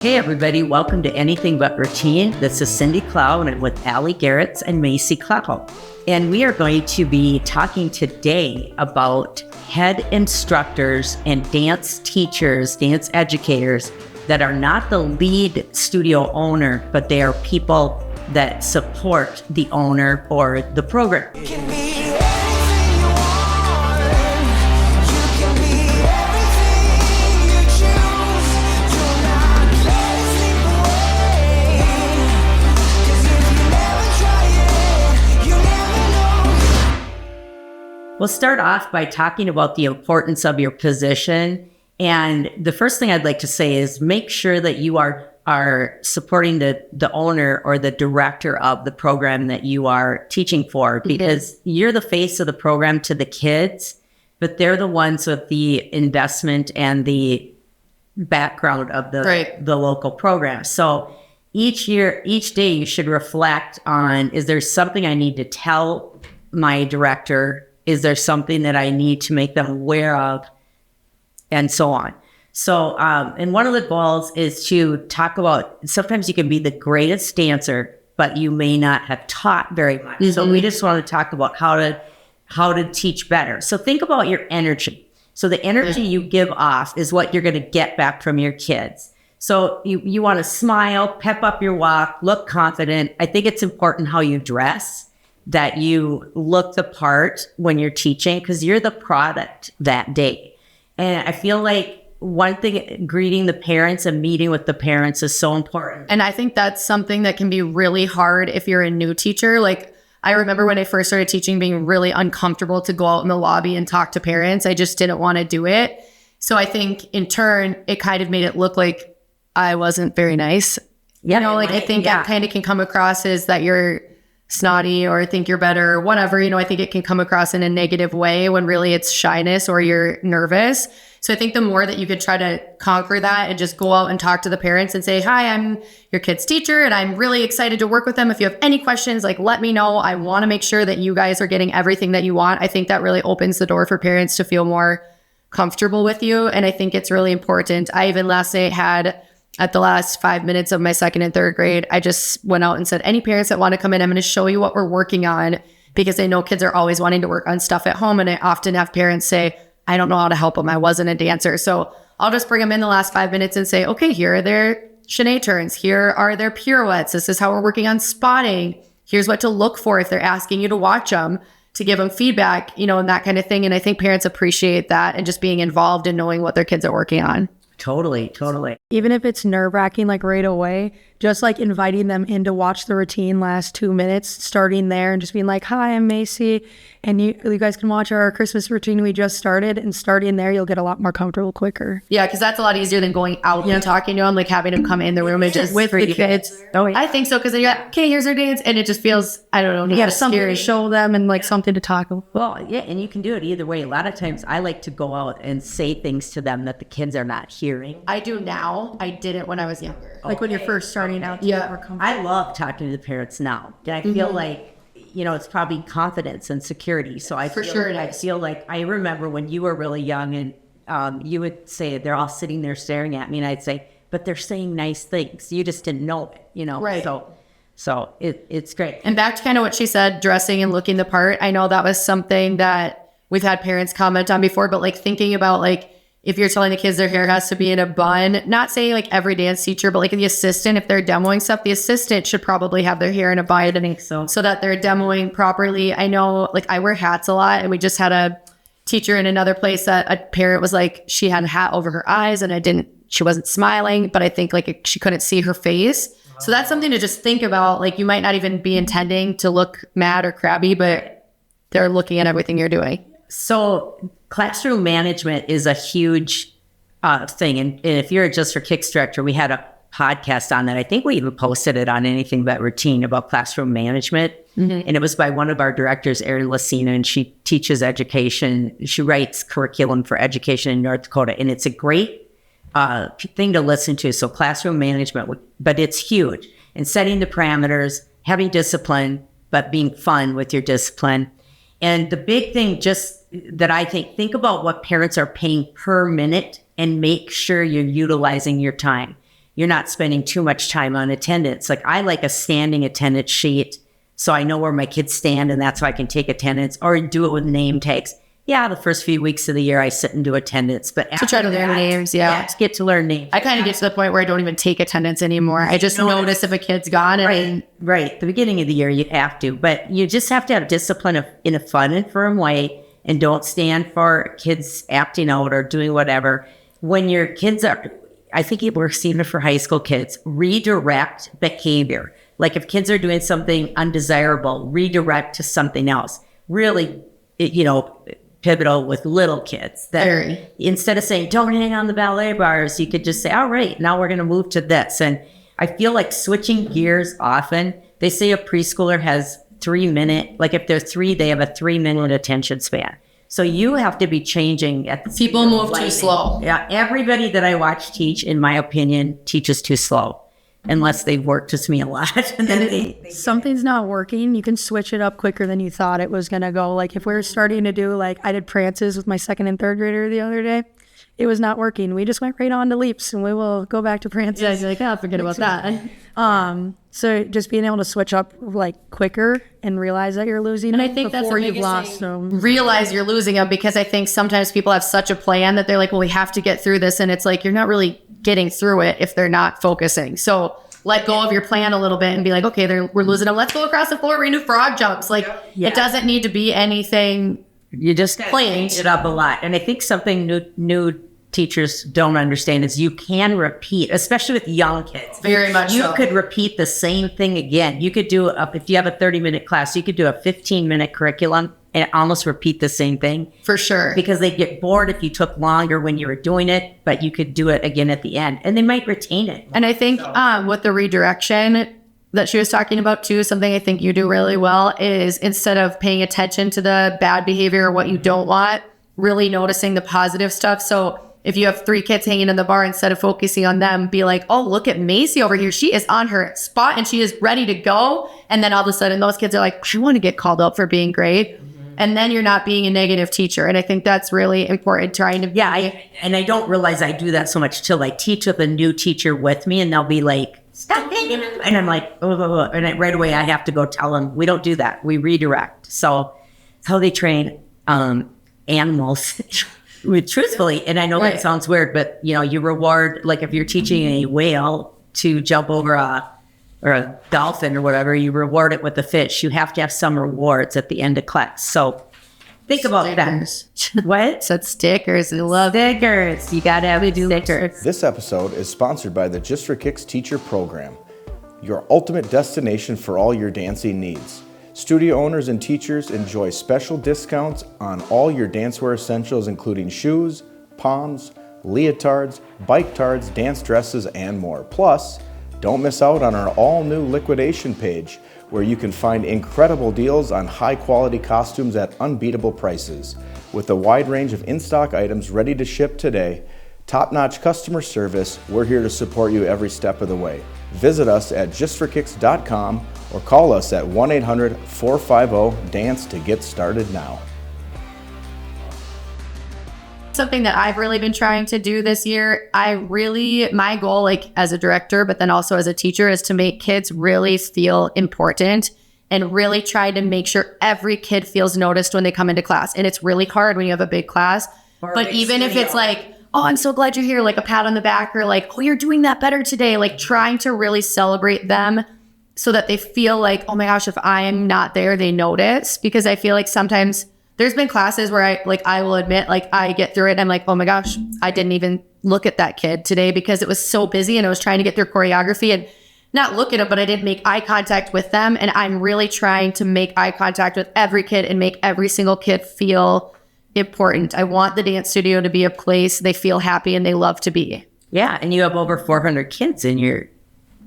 Hey everybody, welcome to Anything But Routine. This is Cindy Clow and I'm with Allie Garretts and Macy Clow. And we are going to be talking today about head instructors and dance teachers, dance educators that are not the lead studio owner, but they are people that support the owner or the program. We'll start off by talking about the importance of your position. And the first thing I'd like to say is make sure that you are supporting the owner or the director of the program that you are teaching for, because you're the face of the program to the kids, but they're the ones with the investment and the background of the local program. So each day you should reflect on, is there something I need to tell my director? Is there something that I need to make them aware of? And so on. So, and one of the goals is to talk about, sometimes you can be the greatest dancer, but you may not have taught very much. Mm-hmm. So we just want to talk about how to teach better. So think about your energy. So the energy you give off is what you're going to get back from your kids. So you want to smile, pep up your walk, look confident. I think it's important how you dress, that you look the part when you're teaching, because you're the product that day. And I feel like one thing, greeting the parents and meeting with the parents is so important. And I think that's something that can be really hard if you're a new teacher. Like, I remember when I first started teaching being really uncomfortable to go out in the lobby and talk to parents. I just didn't want to do it. So I think in turn, it kind of made it look like I wasn't very nice. Yeah, I think that kind of can come across as that you're snotty or think you're better or whatever. I think it can come across in a negative way when really it's shyness or you're nervous. So I think the more that you could try to conquer that and just go out and talk to the parents and say, hi, I'm your kid's teacher and I'm really excited to work with them. If you have any questions, let me know. I want to make sure that you guys are getting everything that you want. I think that really opens the door for parents to feel more comfortable with you. And I think it's really important. I even last night had, at the last 5 minutes of my second and third grade, I just went out and said, any parents that want to come in, I'm going to show you what we're working on, because I know kids are always wanting to work on stuff at home. And I often have parents say, I don't know how to help them. I wasn't a dancer. So I'll just bring them in the last 5 minutes and say, okay, here are their chaîné turns. Here are their pirouettes. This is how we're working on spotting. Here's what to look for if they're asking you to watch them, to give them feedback, and that kind of thing. And I think parents appreciate that and just being involved and knowing what their kids are working on. Totally. Even if it's nerve-wracking, right away, just inviting them in to watch the routine last 2 minutes, starting there and just being like, hi, I'm Macy, and you guys can watch our Christmas routine we just started, and starting there, you'll get a lot more comfortable quicker. Yeah, because that's a lot easier than going out and talking to them, having them come in the room and just with the kids. Oh, yeah. I think so, because then you're like, okay, here's our dance, and it just feels, I don't know, you have something to show them and something to talk about. Well, yeah, and you can do it either way. A lot of times I like to go out and say things to them that the kids are not hearing. I do now. I didn't when I was younger. When you're first starting out. I love talking to the parents now. And I feel like, it's probably confidence and security. So I feel like I remember when you were really young and you would say, they're all sitting there staring at me. And I'd say, but they're saying nice things. You just didn't know it, Right. So it's great. And back to kind of what she said, dressing and looking the part. I know that was something that we've had parents comment on before, but thinking about if you're telling the kids their hair has to be in a bun, not saying every dance teacher, but the assistant, if they're demoing stuff, the assistant should probably have their hair in a bun. I think so that they're demoing properly. I know, I wear hats a lot, and we just had a teacher in another place that a parent was she had a hat over her eyes, and she wasn't smiling, but I think she couldn't see her face. So that's something to just think about. You might not even be intending to look mad or crabby, but they're looking at everything you're doing. So classroom management is a huge thing. And if you're just for Kickstarter, we had a podcast on that. I think we even posted it on Anything But Routine about classroom management. Mm-hmm. And it was by one of our directors, Erin Lacina, and she teaches education. She writes curriculum for education in North Dakota. And it's a great thing to listen to. So classroom management, but it's huge. And setting the parameters, having discipline, but being fun with your discipline. And the big thing just that I think about what parents are paying per minute and make sure you're utilizing your time. you're not spending too much time on attendance. Like I like a standing attendance sheet so I know where my kids stand and that's how I can take attendance, or do it with name tags. Yeah, the first few weeks of the year I sit and do attendance, but To try to learn names, yeah. to get to learn names. I kind of get to the point where I don't even take attendance anymore. I just notice if a kid's gone. And Right. The beginning of the year, you have to, but you just have to have discipline in a fun and firm way, and don't stand for kids acting out or doing whatever. When your kids are, I think it works even for high school kids, redirect behavior. Like if kids are doing something undesirable, redirect to something else. Really, pivotal with little kids. That instead of saying, don't hang on the ballet bars, you could just say, all right, now we're going to move to this. And I feel like switching gears often. They say a preschooler has 3 minute, like if they're 3, they have a 3-minute attention span. So you have to be changing at the people move too slow. Yeah. Everybody that I watch teach, in my opinion, teaches too slow. Unless they've worked with me a lot. And then something's not working, you can switch it up quicker than you thought it was going to go. Like if we're starting to do, like I did prances with my 2nd and 3rd grader the other day. It was not working. We just went right on to leaps, and we will go back to prances. Yeah, you're like, oh, forget about that. So just being able to switch up like quicker and realize that you're losing, and I think that's before the you've biggest lost thing. them. Realize you're losing them, because I think sometimes people have such a plan that they're like, well, we have to get through this, and it's like you're not really getting through it if they're not focusing. So let go of your plan a little bit and be like, okay, we're losing them. Let's go across the floor, redo frog jumps. Like it doesn't need to be anything. You just plain change it up a lot. And I think something new teachers don't understand is you can repeat, especially with young kids. Very much You so. could repeat the same thing again. You could do, if you have a 30-minute class, you could do a 15-minute curriculum and almost repeat the same thing. For sure. Because they get bored if you took longer when you were doing it, but you could do it again at the end. And they might retain it. And I think with the redirection that she was talking about too, something I think you do really well is, instead of paying attention to the bad behavior or what you don't want, really noticing the positive stuff. So if you have 3 kids hanging in the bar, instead of focusing on them, be like, oh, look at Macy over here. She is on her spot and she is ready to go. And then all of a sudden those kids are like, I want to get called out for being great. And then you're not being a negative teacher. And I think that's really important, trying to... I don't realize I do that so much till I teach with a new teacher with me, and they'll be like, stop hanging. And I'm like, oh. And right away I have to go tell them, we don't do that. We redirect. So it's how they train animals. Truthfully, and I know that sounds weird, but you reward, like if you're teaching a whale to jump over a dolphin or whatever, you reward it with a fish. You have to have some rewards at the end of class. So think about that. What? Said stickers. I love stickers. You gotta have stickers. This episode is sponsored by the Just for Kicks Teacher Program, your ultimate destination for all your dancing needs. Studio owners and teachers enjoy special discounts on all your dancewear essentials, including shoes, poms, leotards, bike tards, dance dresses, and more. Plus, don't miss out on our all-new liquidation page, where you can find incredible deals on high-quality costumes at unbeatable prices. With a wide range of in-stock items ready to ship today, top-notch customer service, we're here to support you every step of the way. Visit us at justforkicks.com or call us at 1-800-450-DANCE to get started now. Something that I've really been trying to do this year, my goal, like as a director, but then also as a teacher, is to make kids really feel important and really try to make sure every kid feels noticed when they come into class. And it's really hard when you have a big class, but even if it's like, oh, I'm so glad you're here, like a pat on the back, or like, oh, you're doing that better today, like trying to really celebrate them so that they feel like, oh my gosh, if I'm not there, they notice. Because I feel like sometimes there's been classes where I will admit, like I get through it and I'm like, oh my gosh, I didn't even look at that kid today because it was so busy and I was trying to get through choreography and not look at them, but I didn't make eye contact with them. And I'm really trying to make eye contact with every kid and make every single kid feel important. I want the dance studio to be a place they feel happy and they love to be. Yeah, and you have over 400 kids in your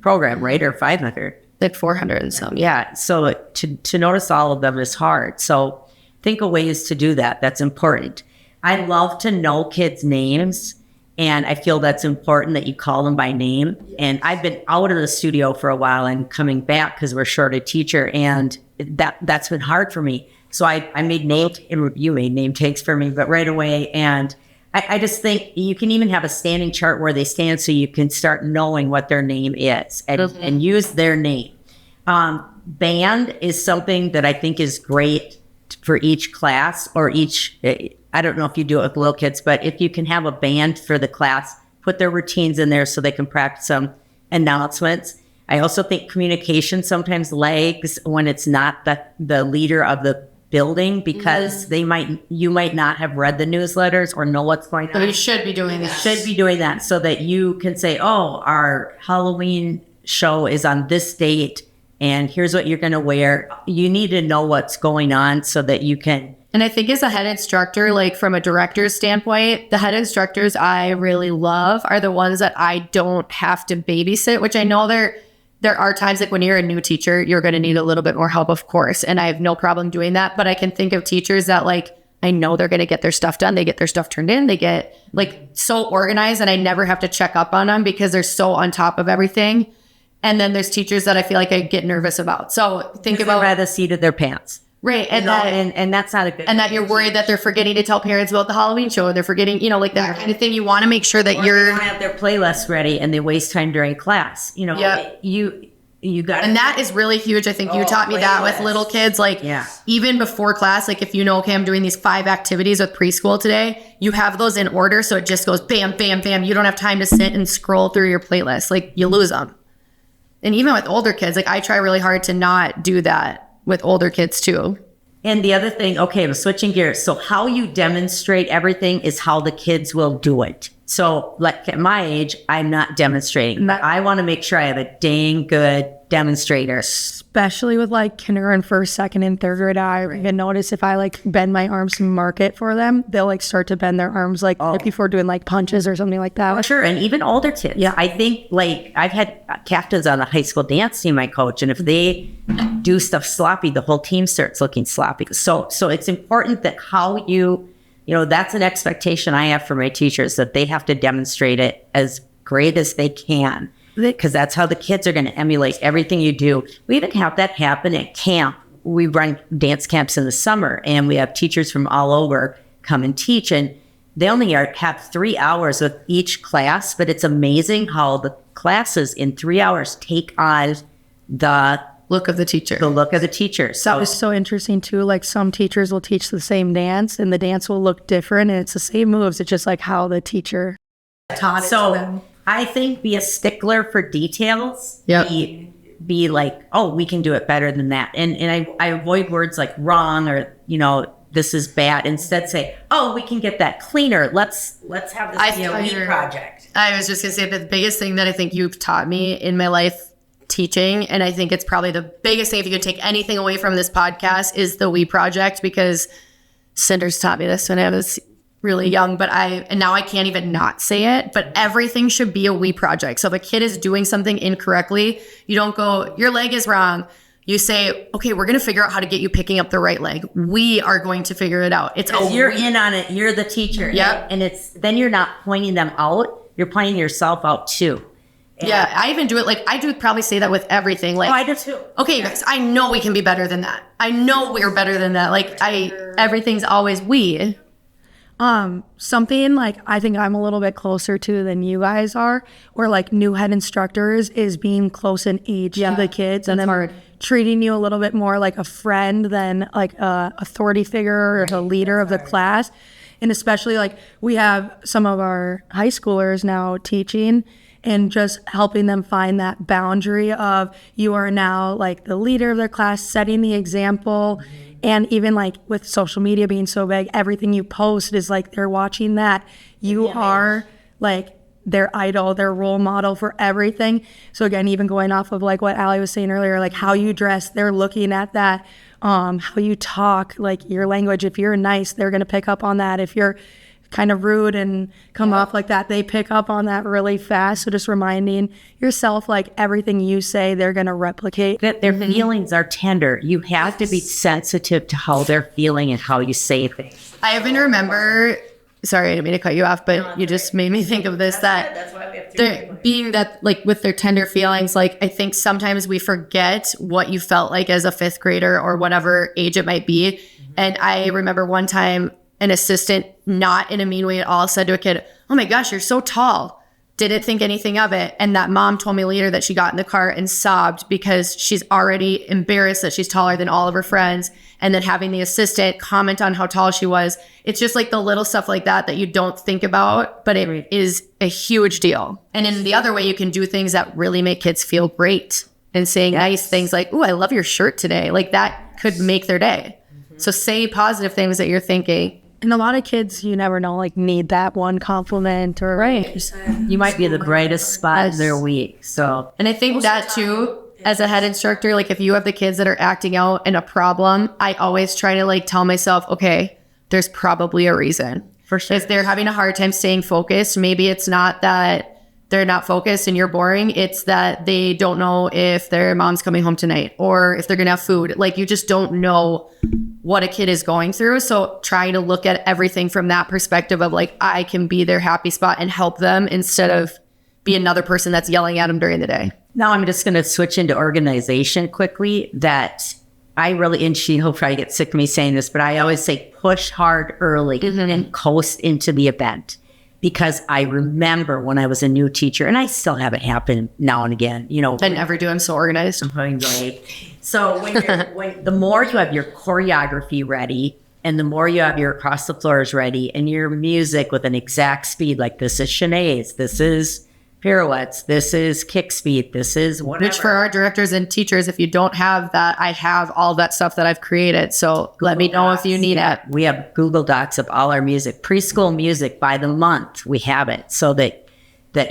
program, right? Or 500? Like 400 and some. Yeah, so to notice all of them is hard. So think of ways to do that. That's important. I love to know kids' names, and I feel that's important that you call them by name. And I've been out of the studio for a while and coming back because we're short a teacher, and that's been hard for me. So I made you made name tags for me, but right away, and I just think you can even have a standing chart where they stand so you can start knowing what their name is and use their name. Band is something that I think is great for each class or each, I don't know if you do it with little kids, but if you can have a band for the class, put their routines in there so they can practice some announcements. I also think communication sometimes lags when it's not the leader of the building because you might not have read the newsletters or know what's going on. So you should be doing that. Should be doing that so that you can say, oh, our Halloween show is on this date and here's what you're going to wear. You need to know what's going on so that you can. And I think as a head instructor, like from a director's standpoint, the head instructors I really love are the ones that I don't have to babysit, which I know there are times like when you're a new teacher, you're going to need a little bit more help, of course. And I have no problem doing that. But I can think of teachers that like, I know they're going to get their stuff done. They get their stuff turned in. They get like so organized and I never have to check up on them because they're so on top of everything. And then there's teachers that I feel like I get nervous about. So think about by the seat of their pants. Right. And that's not a good. And that you're worried that they're forgetting to tell parents about the Halloween show. Or they're forgetting, like that kind of thing. You want to make sure that they don't have their playlist ready and they waste time during class. You got. And that is really huge. I think you taught me that with little kids. Like even before class, like if okay, I'm doing these 5 activities with preschool today, you have those in order. So it just goes bam, bam, bam. You don't have time to sit and scroll through your playlist. Like you lose them. And even with older kids, like I try really hard to not do that with older kids too. And the other thing, okay, I'm switching gears. So how you demonstrate everything is how the kids will do it. So like at my age, I'm not demonstrating. I want to make sure I have a dang good demonstrator. Especially with like kindergarten, first, second, and third grade. I even notice if I like bend my arms to mark it for them, they'll like start to bend their arms like right before doing like punches or something like that. Sure. And even older kids. Yeah. I think like I've had captains on the high school dance team I coach. And if they do stuff sloppy, the whole team starts looking sloppy. So it's important that how that's an expectation I have for my teachers, that they have to demonstrate it as great as they can, because that's how the kids are going to emulate everything you do. We even have that happen at camp. We run dance camps in the summer, and we have teachers from all over come and teach, and they only have 3 hours with each class, but it's amazing how the classes in 3 hours take on the look of the teacher. The look of the teacher. So it's so interesting too. Like some teachers will teach the same dance and the dance will look different and it's the same moves. It's just like how the teacher taught it to them. I think be a stickler for details. Yep. Be like, oh, we can do it better than that. And I avoid words like wrong or, this is bad. Instead say, oh, we can get that cleaner. Let's have this be a week project. I was just going to say the biggest thing that I think you've taught me in my life teaching, and I think it's probably the biggest thing if you could take anything away from this podcast, is the We Project, because Cinders taught me this when I was really young, and now I can't even not say it, but everything should be a We Project. So if a kid is doing something incorrectly, you don't go, your leg is wrong. You say, okay, we're going to figure out how to get you picking up the right leg. We are going to figure it out. You're in on it. You're the teacher. Yep. And then you're not pointing them out. You're pointing yourself out too. Yeah, I even do it I do probably say that with everything. Like, I do too. Okay, you guys, I know we can be better than that. I know we're better than that. Everything's always we. Something like I think I'm a little bit closer to than you guys are, or like new head instructors, is being close in age to the kids and then treating you a little bit more like a friend than like a authority figure or the leader of the class. And especially like we have some of our high schoolers now teaching, and just helping them find that boundary of you are now like the leader of their class, setting the example. And even like with social media being so big, everything you post is like they're watching that. You are like their idol, their role model for everything. So again, even going off of like what Allie was saying earlier, like how you dress, they're looking at that. How you talk, like your language. If you're nice, they're going to pick up on that. If you're kind of rude and come off like that, they pick up on that really fast. So just reminding yourself, like everything you say, they're going to replicate. That their feelings are tender. You have to be sensitive to how they're feeling and how you say things. I even remember, sorry, I didn't mean to cut you off, but you just made me think of this, that's why we have to being that like with their tender feelings, like I think sometimes we forget what you felt like as a 5th grader or whatever age it might be. And I remember one time, an assistant, not in a mean way at all, said to a kid, "Oh my gosh, you're so tall." Didn't think anything of it. And that mom told me later that she got in the car and sobbed because she's already embarrassed that she's taller than all of her friends. And then having the assistant comment on how tall she was. It's just like the little stuff like that that you don't think about, but it is a huge deal. And in the other way, you can do things that really make kids feel great and saying nice things like, "Ooh, I love your shirt today." Like that could make their day. So say positive things that you're thinking. And a lot of kids, you never know, like need that one compliment or You might be the brightest spot in their week. So, and I think that too, as a head instructor, like if you have the kids that are acting out in a problem, I always try to like tell myself, okay, there's probably a reason. for sure. If they're having a hard time staying focused, maybe it's not that they're not focused and you're boring. It's that they don't know if their mom's coming home tonight or if they're going to have food. Like you just don't know what a kid is going through. So trying to look at everything from that perspective of like, I can be their happy spot and help them instead of be another person that's yelling at them during the day. Now I'm just going to switch into organization quickly. That I really, and he'll probably get sick of me saying this, but I always say push hard early and coast into the event. Because I remember when I was a new teacher, and I still have it happen now and again, you know. I never do. I'm so organized. So when the more you have your choreography ready, and the more you have your across the floors ready, and your music with an exact speed, like this is Shanae's, this is pirouettes, this is kick speed, this is whatever. Which for our directors and teachers, if you don't have that, I have all that stuff that I've created. So let me know if you need it. We have Google Docs of all our music, preschool music by the month. We have it so that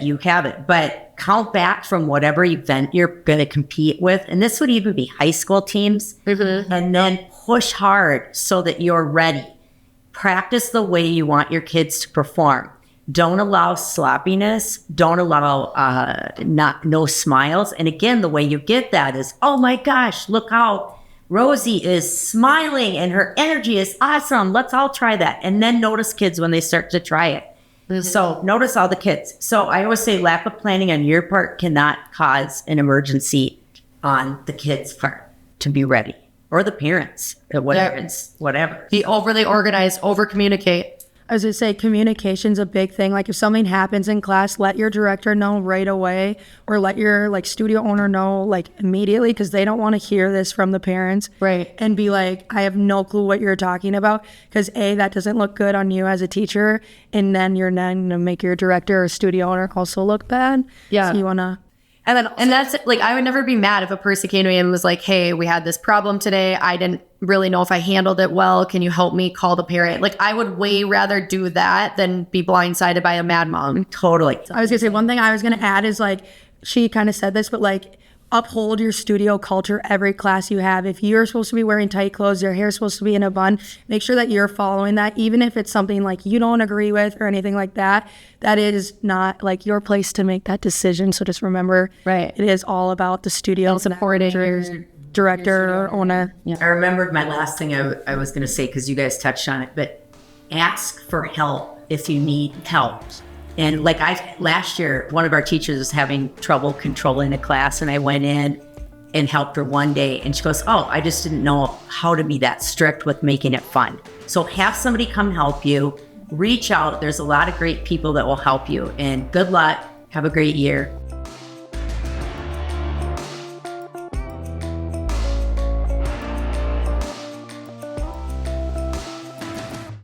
you have it. But count back from whatever event you're going to compete with. And this would even be high school teams. And then push hard so that you're ready. Practice the way you want your kids to perform. Don't allow sloppiness. Don't allow no smiles. And again, the way you get that is, oh my gosh, look how Rosie is smiling and her energy is awesome. Let's all try that. And then notice kids when they start to try it. So notice all the kids. So I always say lack of planning on your part cannot cause an emergency on the kids' part to be ready, or the parents, whatever. Be overly organized, over communicate. I was going to say communication's a big thing. Like if something happens in class, let your director know right away, or let your like studio owner know like immediately, because they don't want to hear this from the parents. Right. And be like, I have no clue what you're talking about, because A, that doesn't look good on you as a teacher, and then you're then going to make your director or studio owner also look bad. Yeah. So you want to... And that's like, I would never be mad if a person came to me and was like, hey, we had this problem today. I didn't really know if I handled it well. Can you help me call the parent? Like I would way rather do that than be blindsided by a mad mom. Totally. I was going to say, one thing I was going to add is like, she kind of said this, but like, uphold your studio culture every class you have. If you're supposed to be wearing tight clothes, your hair's supposed to be in a bun, make sure that you're following that, even if it's something like you don't agree with or anything like that. That is not like your place to make that decision. So just remember, right, it is all about the studio and supporting your director or owner. Yeah. I remembered my last thing I was going to say, because you guys touched on it, but ask for help if you need help. And like last year, one of our teachers was having trouble controlling a class, and I went in and helped her one day, and she goes, oh, I just didn't know how to be that strict with making it fun. So have somebody come help you, reach out. There's a lot of great people that will help you, and good luck. Have a great year.